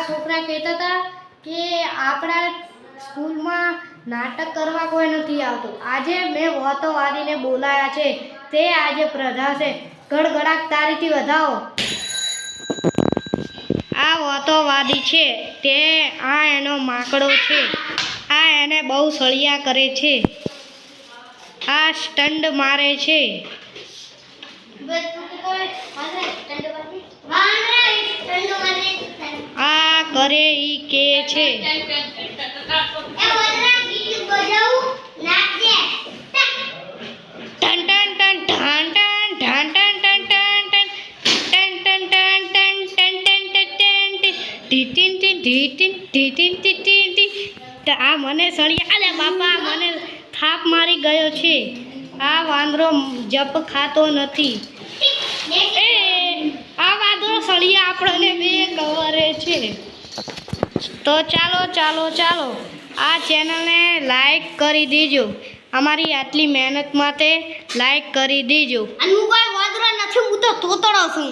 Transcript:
છોકરા કહેતા હતા કે આપણા સ્કૂલમાં નાટક કરવા કોઈ નથી આવતું. આજે મેં વતોવાદીને બોલાયા છે. તે આજે પ્રજા છે. ગડગડાટ તારીથી વધાવો. આ વતોવાદી છે તે આ એનો માકડો છે. આ એને બહુ સળિયા કરે છે. આ સ્ટંડ મારે છે. આ કરે ઈ કે છે. આ મને સળિયા અલે બાપા મને થાપ મારી ગયો છે. આ વાંદરો જપ ખાતો નથી. આ વાંદરો સળિયા આપણને બે કવરે છે. તો ચાલો આ ચેનલને લાઈક કરી દેજો. અમારી આટલી મહેનત માટે લાઈક કરી દેજો. અને હું કોઈ વાંદરો નથી, હું તો તોતડો છું.